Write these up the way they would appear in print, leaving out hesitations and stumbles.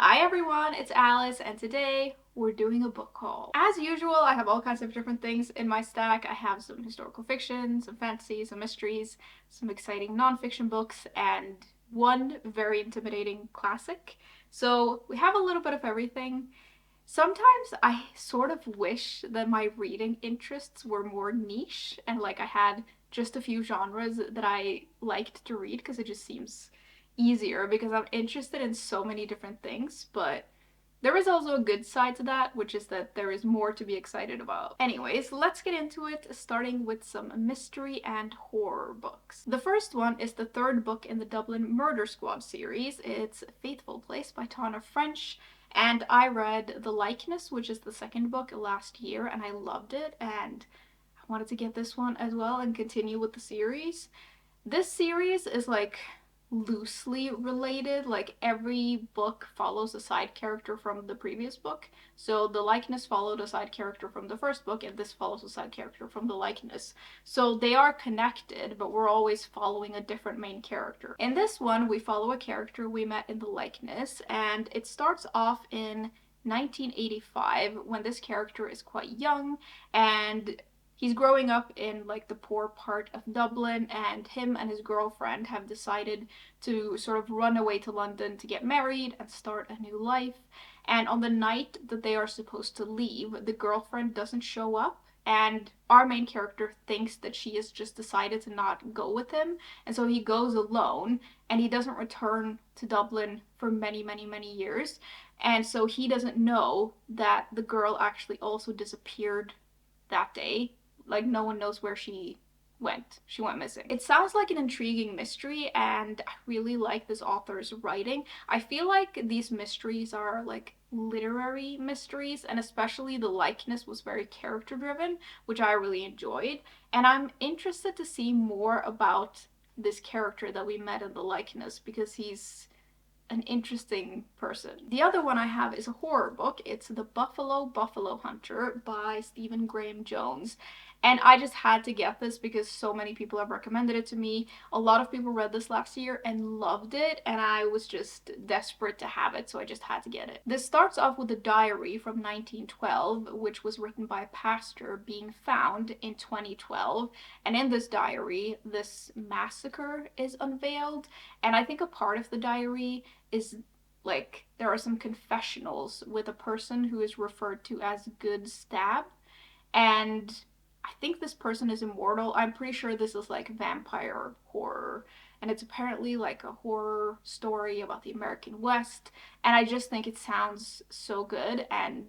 Hi everyone, it's Alice, and today we're doing a book haul. As usual, I have all kinds of different things in my stack. I have some historical fiction, some fantasy, some mysteries, some exciting nonfiction books, and one very intimidating classic. So we have a little bit of everything. Sometimes I sort of wish that my reading interests were more niche and like I had just a few genres that I liked to read because it just seems easier because I'm interested in so many different things, but there is also a good side to that, which is that there is more to be excited about. Anyways, let's get into it, starting with some mystery and horror books. The first one is the third book in the Dublin Murder Squad series. It's Faithful Place by Tana French, and I read The Likeness, which is the second book, last year, and I loved it, and I wanted to get this one as well and continue with the series. This series is like loosely related, like every book follows a side character from the previous book. So The Likeness followed a side character from the first book, and this follows a side character from The Likeness. So they are connected, but we're always following a different main character. In this one, we follow a character we met in The Likeness, and it starts off in 1985 when this character is quite young, and he's growing up in like the poor part of Dublin, and him and his girlfriend have decided to sort of run away to London to get married and start a new life. And on the night that they are supposed to leave, the girlfriend doesn't show up, and our main character thinks that she has just decided to not go with him, and so he goes alone, and he doesn't return to Dublin for many, many, many years. And so he doesn't know that the girl actually also disappeared that day. Like, no one knows where she went. She went missing. It sounds like an intriguing mystery, and I really like this author's writing. I feel like these mysteries are like literary mysteries, and especially The Likeness was very character driven, which I really enjoyed. And I'm interested to see more about this character that we met in The Likeness because he's an interesting person. The other one I have is a horror book. It's The Buffalo Hunter by Stephen Graham Jones. And I just had to get this because so many people have recommended it to me. A lot of people read this last year and loved it, and I was just desperate to have it, so I just had to get it. This starts off with a diary from 1912, which was written by a pastor being found in 2012. And in this diary, this massacre is unveiled, and I think a part of the diary is like there are some confessionals with a person who is referred to as Good Stab, and I think this person is immortal. I'm pretty sure this is like vampire horror, and it's apparently like a horror story about the American West, and I just think it sounds so good. And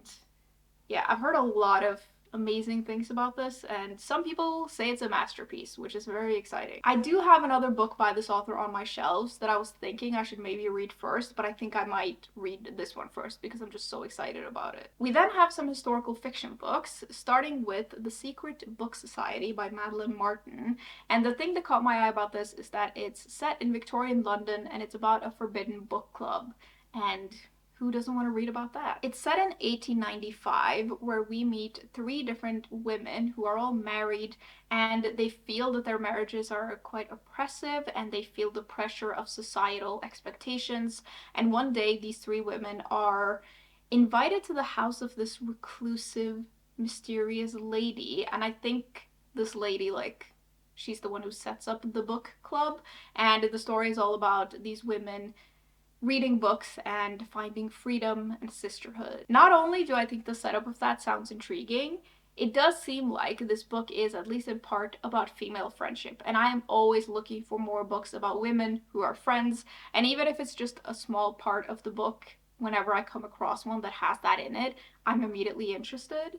yeah, I've heard a lot of amazing things about this, and some people say it's a masterpiece, which is very exciting. I do have another book by this author on my shelves that I was thinking I should maybe read first, but I think I might read this one first because I'm just so excited about it. We then have some historical fiction books, starting with The Secret Book Society by Madeline Martin. And the thing that caught my eye about this is that it's set in Victorian London and it's about a forbidden book club. And who doesn't want to read about that? It's set in 1895, where we meet three different women who are all married, and they feel that their marriages are quite oppressive, and they feel the pressure of societal expectations. And one day, these three women are invited to the house of this reclusive, mysterious lady, and I think this lady, like, she's the one who sets up the book club, and the story is all about these women reading books and finding freedom and sisterhood. Not only do I think the setup of that sounds intriguing, it does seem like this book is, at least in part, about female friendship. And I am always looking for more books about women who are friends. And even if it's just a small part of the book, whenever I come across one that has that in it, I'm immediately interested.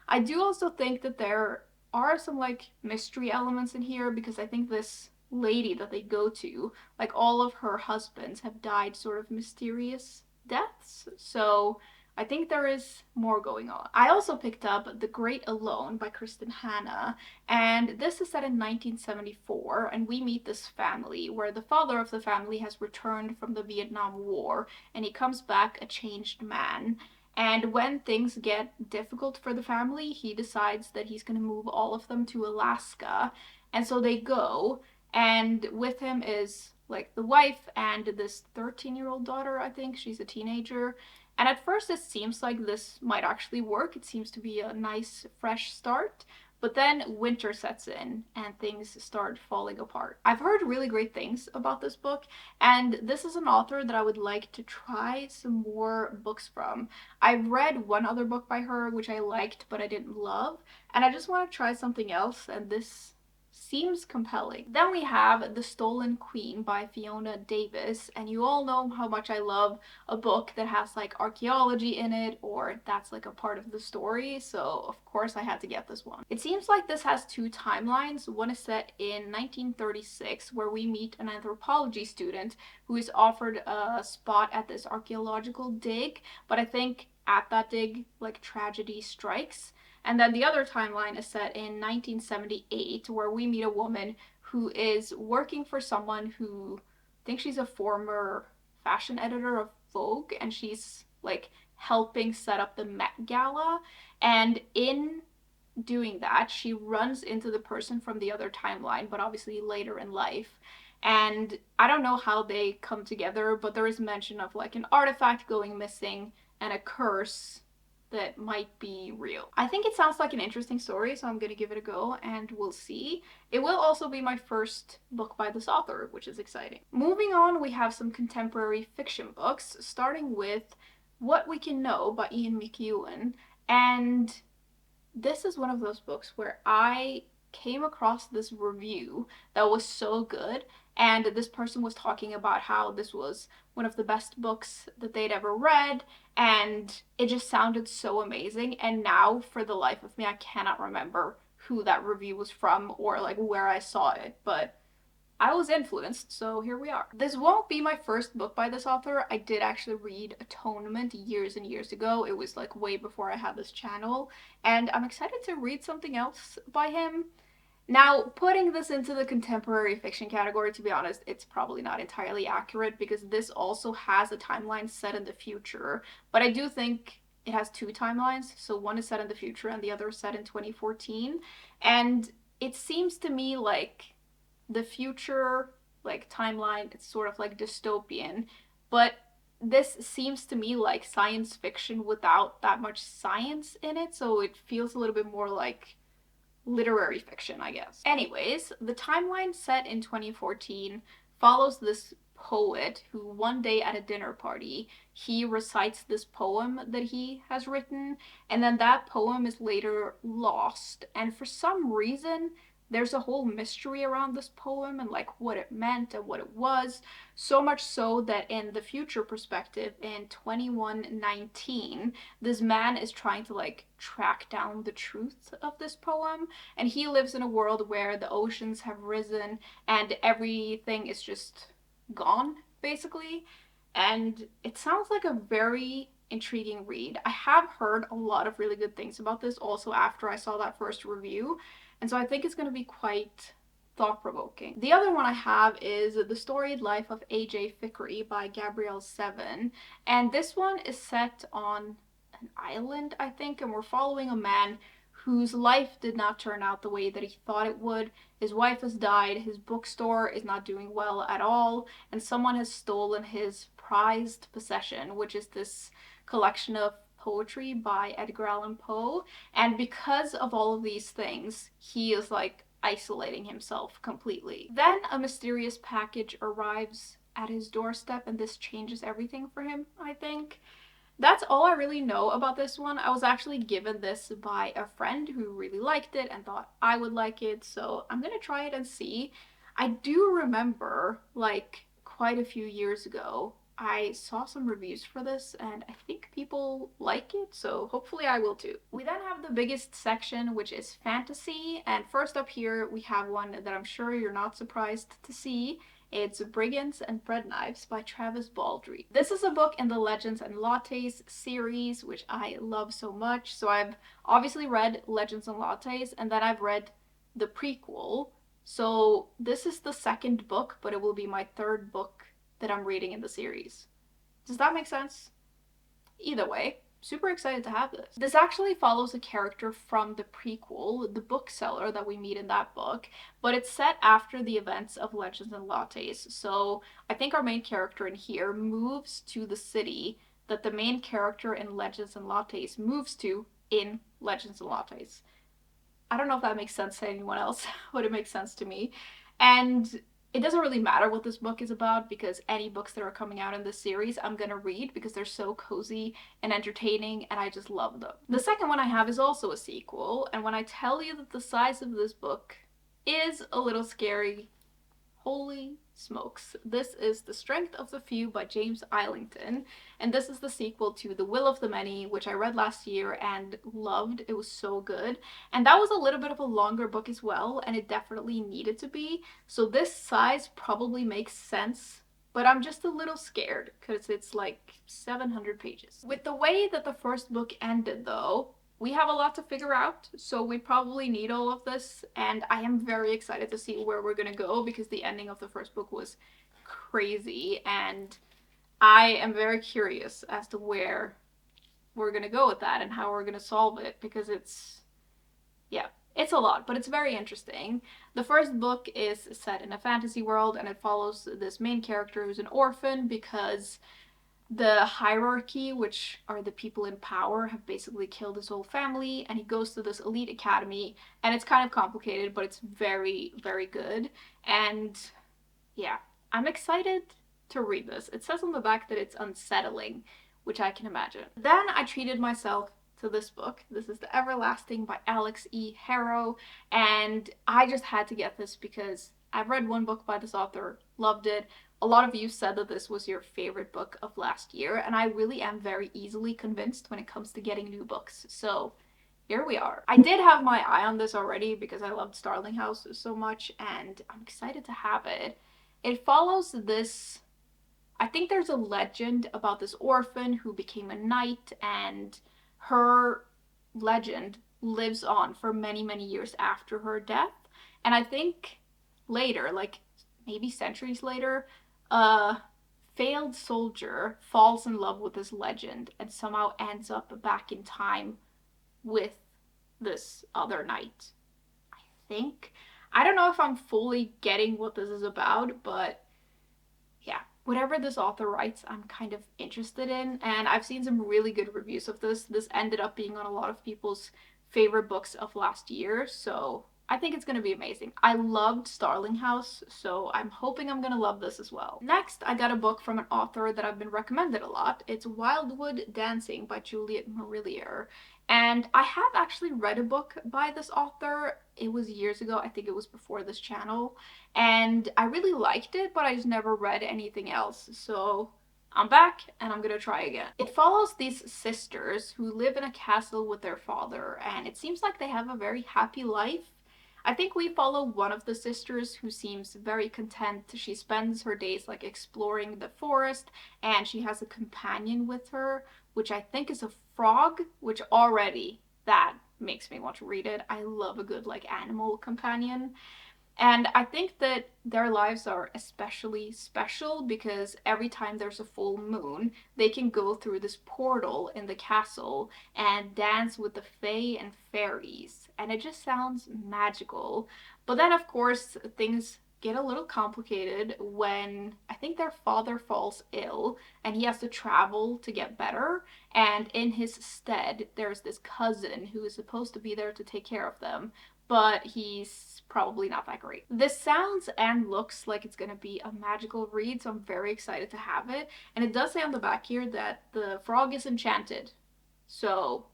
I do also think that there are some like mystery elements in here because I think this lady that they go to, like all of her husbands have died sort of mysterious deaths. So I think there is more going on. I also picked up The Great Alone by Kristin Hannah, and this is set in 1974, and we meet this family where the father of the family has returned from the Vietnam War, and he comes back a changed man. And when things get difficult for the family, he decides that he's going to move all of them to Alaska. And so they go, and with him is like the wife and this 13-year-old daughter, I think. She's a teenager. And at first it seems like this might actually work. It seems to be a nice fresh start. But then winter sets in and things start falling apart. I've heard really great things about this book, and this is an author that I would like to try some more books from. I've read one other book by her which I liked but I didn't love, and I just want to try something else, and this seems compelling. Then we have The Stolen Queen by Fiona Davis, and you all know how much I love a book that has like archaeology in it, or that's like a part of the story, so of course I had to get this one. It seems like this has two timelines. One is set in 1936, where we meet an anthropology student who is offered a spot at this archaeological dig, but I think at that dig, like, tragedy strikes. And then the other timeline is set in 1978, where we meet a woman who is working for someone who thinks she's a former fashion editor of Vogue, and she's like helping set up the Met Gala. And in doing that, she runs into the person from the other timeline, but obviously later in life. And I don't know how they come together, but there is mention of like an artifact going missing and a curse that might be real. I think it sounds like an interesting story, so I'm gonna give it a go and we'll see. It will also be my first book by this author, which is exciting. Moving on, we have some contemporary fiction books, starting with What We Can Know by Ian McEwan. And this is one of those books where I came across this review that was so good, and this person was talking about how this was one of the best books that they'd ever read, and it just sounded so amazing. And now, for the life of me, I cannot remember who that review was from or like where I saw it, but I was influenced, so here we are. This won't be my first book by this author. I did actually read Atonement years and years ago. It was like way before I had this channel, and I'm excited to read something else by him. Now, putting this into the contemporary fiction category, to be honest, it's probably not entirely accurate, because this also has a timeline set in the future, but I do think it has two timelines, so one is set in the future and the other is set in 2014, and it seems to me like the future, like, timeline, it's sort of like dystopian, but this seems to me like science fiction without that much science in it, so it feels a little bit more like literary fiction, I guess. Anyways, the timeline set in 2014 follows this poet who one day at a dinner party, he recites this poem that he has written, and then that poem is later lost, and for some reason there's a whole mystery around this poem and like what it meant and what it was, so much so that in the future perspective in 2119, this man is trying to like track down the truth of this poem, and he lives in a world where the oceans have risen and everything is just gone, basically. And it sounds like a very intriguing read. I have heard a lot of really good things about this also after I saw that first review, and so I think it's going to be quite thought-provoking. The other one I have is The Storied Life of A.J. Fickry by Gabrielle Zevin, and this one is set on an island, I think, and we're following a man whose life did not turn out the way that he thought it would. His wife has died, his bookstore is not doing well at all, and someone has stolen his prized possession, which is this collection of poetry by Edgar Allan Poe. And because of all of these things, he is like isolating himself completely. Then a mysterious package arrives at his doorstep, and this changes everything for him, I think. That's all I really know about this one. I was actually given this by a friend who really liked it and thought I would like it, so I'm gonna try it and see. I do remember, like, quite a few years ago, I saw some reviews for this and I think people like it, so hopefully I will too. We then have the biggest section, which is fantasy, and first up here we have one that I'm sure you're not surprised to see. It's Brigands and Breadknives by Travis Baldree. This is a book in the Legends and Lattes series, which I love so much. So I've obviously read Legends and Lattes, and then I've read the prequel. So this is the second book, but it will be my third book that I'm reading in the series. Does that make sense? Either way. super excited to have this. This actually follows a character from the prequel, the bookseller that we meet in that book, but it's set after the events of Legends and Lattes. So I think our main character in here moves to the city that the main character in Legends and Lattes moves to in Legends and Lattes. I don't know if that makes sense to anyone else, but it makes sense to me. And it doesn't really matter what this book is about because any books that are coming out in this series I'm gonna read because they're so cozy and entertaining and I just love them. The second one I have is also a sequel, and when I tell you that the size of this book is a little scary, holy smokes. This is The Strength of the Few by James Islington, and this is the sequel to The Will of the Many, which I read last year and loved. It was so good. And that was a little bit of a longer book as well, and it definitely needed to be. So this size probably makes sense, but I'm just a little scared because it's like 700 pages. With the way that the first book ended though, we have a lot to figure out, so we probably need all of this, and I am very excited to see where we're gonna go because the ending of the first book was crazy, and I am very curious as to where we're gonna go with that and how we're gonna solve it because yeah, it's a lot, but it's very interesting. The first book is set in a fantasy world and it follows this main character who's an orphan because the hierarchy, which are the people in power, have basically killed his whole family, and he goes to this elite academy, and it's kind of complicated, but it's very, very good. And yeah, I'm excited to read this. It says on the back that it's unsettling, which I can imagine. Then I treated myself to this book. This is The Everlasting by Alix E. Harrow, and I just had to get this because I've read one book by this author, loved it. A lot of you said that this was your favorite book of last year, and I really am very easily convinced when it comes to getting new books. So here we are. I did have my eye on this already because I loved Starling House so much, and I'm excited to have it. It follows this, I think there's a legend about this orphan who became a knight, and her legend lives on for many, many years after her death. And I think later, like maybe centuries later, a failed soldier falls in love with this legend and somehow ends up back in time with this other knight. I think. I don't know if I'm fully getting what this is about, but yeah, whatever this author writes, I'm kind of interested in, and I've seen some really good reviews of this. This ended up being on a lot of people's favorite books of last year, so I think it's going to be amazing. I loved Starling House, so I'm hoping I'm going to love this as well. Next, I got a book from an author that I've been recommended a lot. It's Wildwood Dancing by Juliet Marillier. And I have actually read a book by this author. It was years ago. I think it was before this channel. And I really liked it, but I just never read anything else. So I'm back and I'm gonna try again. It follows these sisters who live in a castle with their father, and it seems like they have a very happy life. I think we follow one of the sisters who seems very content. She spends her days like exploring the forest, and she has a companion with her, which I think is a frog, which already that makes me want to read it. I love a good like animal companion. And I think that their lives are especially special because every time there's a full moon, they can go through this portal in the castle and dance with the fae and fairies. And it just sounds magical. But then, of course, things get a little complicated when I think their father falls ill and he has to travel to get better. And in his stead, there's this cousin who is supposed to be there to take care of them, but he's probably not that great. This sounds and looks like it's gonna be a magical read, so I'm very excited to have it. And it does say on the back here that the frog is enchanted, so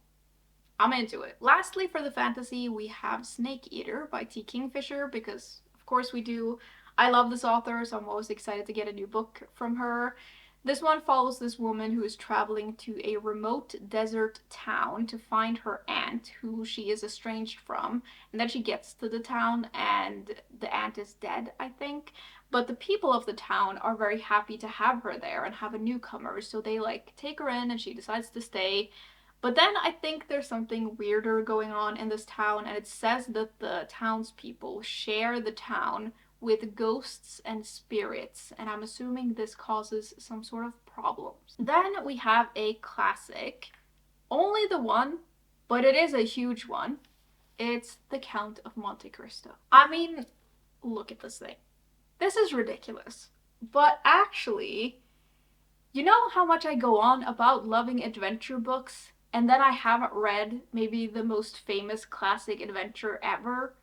I'm into it. Lastly, for the fantasy, we have Snake Eater by T. Kingfisher, because of course we do. I love this author, so I'm always excited to get a new book from her. This one follows this woman who is traveling to a remote desert town to find her aunt, who she is estranged from. And then she gets to the town and the aunt is dead, I think. But the people of the town are very happy to have her there and have a newcomer, so they like take her in and she decides to stay. But then I think there's something weirder going on in this town, and it says that the townspeople share the town with ghosts and spirits, and I'm assuming this causes some sort of problems. Then we have a classic, only the one, but it is a huge one. It's The Count of Monte Cristo. I mean, look at this thing. This is ridiculous. But actually, you know how much I go on about loving adventure books, and then I haven't read maybe the most famous classic adventure ever?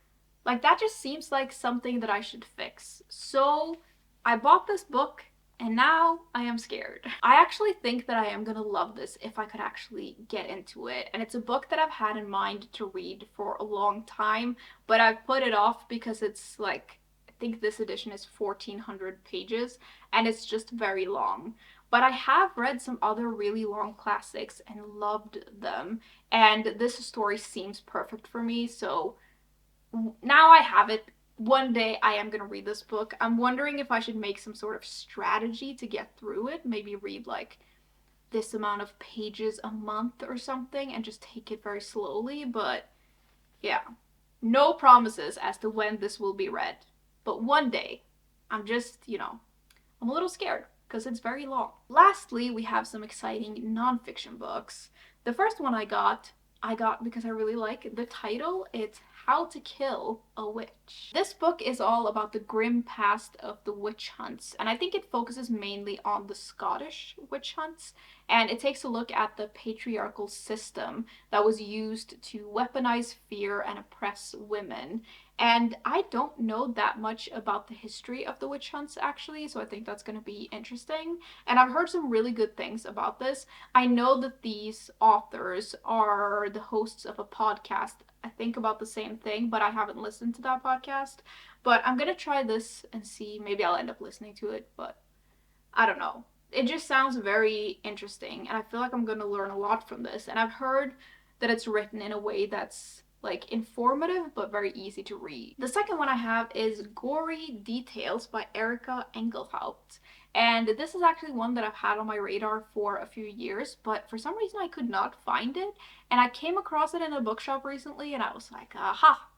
Like, that just seems like something that I should fix. So, I bought this book, and now I am scared. I actually think that I am gonna love this if I could actually get into it. And it's a book that I've had in mind to read for a long time, but I've put it off because it's like, I think this edition is 1,400 pages, and it's just very long. But I have read some other really long classics and loved them, and this story seems perfect for me, so now I have it. One day I am going to read this book. I'm wondering if I should make some sort of strategy to get through it. Maybe read like this amount of pages a month or something and just take it very slowly. But yeah, no promises as to when this will be read. But one day, I'm just, I'm a little scared because it's very long. Lastly, we have some exciting nonfiction books. The first one I got because I really like the title. It's How to Kill a Witch. This book is all about the grim past of the witch hunts, and I think it focuses mainly on the Scottish witch hunts, and it takes a look at the patriarchal system that was used to weaponize fear and oppress women. And I don't know that much about the history of the witch hunts actually, so I think that's going to be interesting. And I've heard some really good things about this. I know that these authors are the hosts of a podcast, I think about the same thing, but I haven't listened to that podcast. But I'm going to try this and see. Maybe I'll end up listening to it, but I don't know. It just sounds very interesting, and I feel like I'm going to learn a lot from this. And I've heard that it's written in a way that's like informative but very easy to read. The second one I have is Gory Details by Erika Engelhaupt. And this is actually one that I've had on my radar for a few years, but for some reason I could not find it. And I came across it in a bookshop recently and I was like, aha,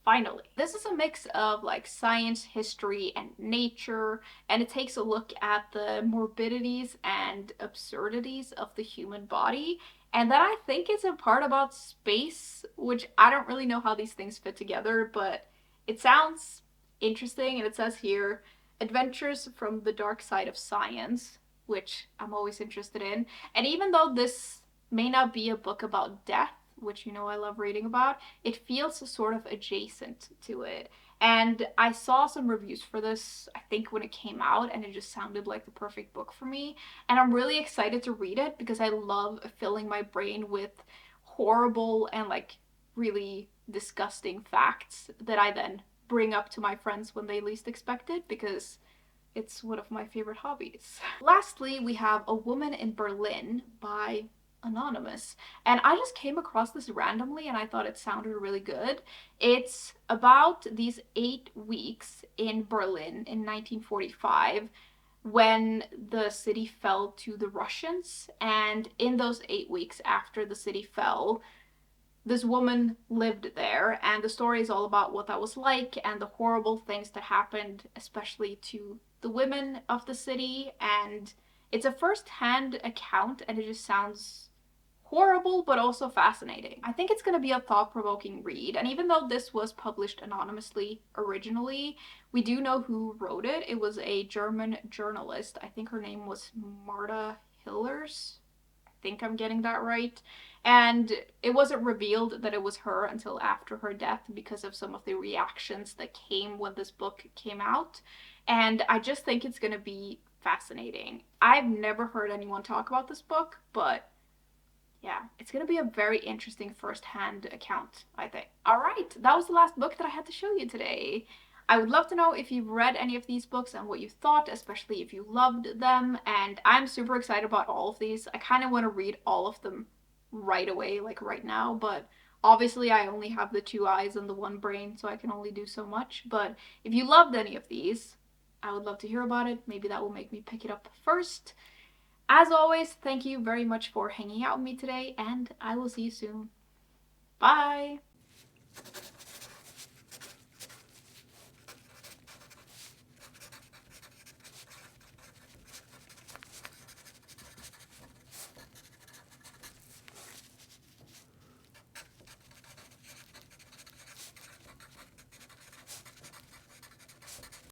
finally. This is a mix of like science, history, and nature, and it takes a look at the morbidities and absurdities of the human body. And then I think it's a part about space, which I don't really know how these things fit together, but it sounds interesting. And it says here, Adventures from the Dark Side of Science, which I'm always interested in. And even though this may not be a book about death, which I love reading about, it feels sort of adjacent to it. And I saw some reviews for this, I think when it came out, and it just sounded like the perfect book for me. And I'm really excited to read it because I love filling my brain with horrible and like really disgusting facts that I then bring up to my friends when they least expect it, because it's one of my favorite hobbies. Lastly, we have A Woman in Berlin by Anonymous, and I just came across this randomly and I thought it sounded really good. It's about these 8 weeks in Berlin in 1945 when the city fell to the Russians, and in those 8 weeks after the city fell, this woman lived there, and the story is all about what that was like and the horrible things that happened, especially to the women of the city. And it's a first-hand account, and it just sounds horrible but also fascinating. I think it's going to be a thought-provoking read, and even though this was published anonymously originally, we do know who wrote it. It was a German journalist. I think her name was Marta Hillers. I think I'm getting that right. And it wasn't revealed that it was her until after her death because of some of the reactions that came when this book came out. And I just think it's going to be fascinating. I've never heard anyone talk about this book, but yeah, it's going to be a very interesting first-hand account, I think. Alright, that was the last book that I had to show you today. I would love to know if you've read any of these books and what you thought, especially if you loved them, and I'm super excited about all of these. I kind of want to read all of them right away, like right now, but obviously I only have the 2 eyes and the 1 brain, so I can only do so much. But if you loved any of these, I would love to hear about it. Maybe that will make me pick it up first. As always, thank you very much for hanging out with me today, and I will see you soon. Bye!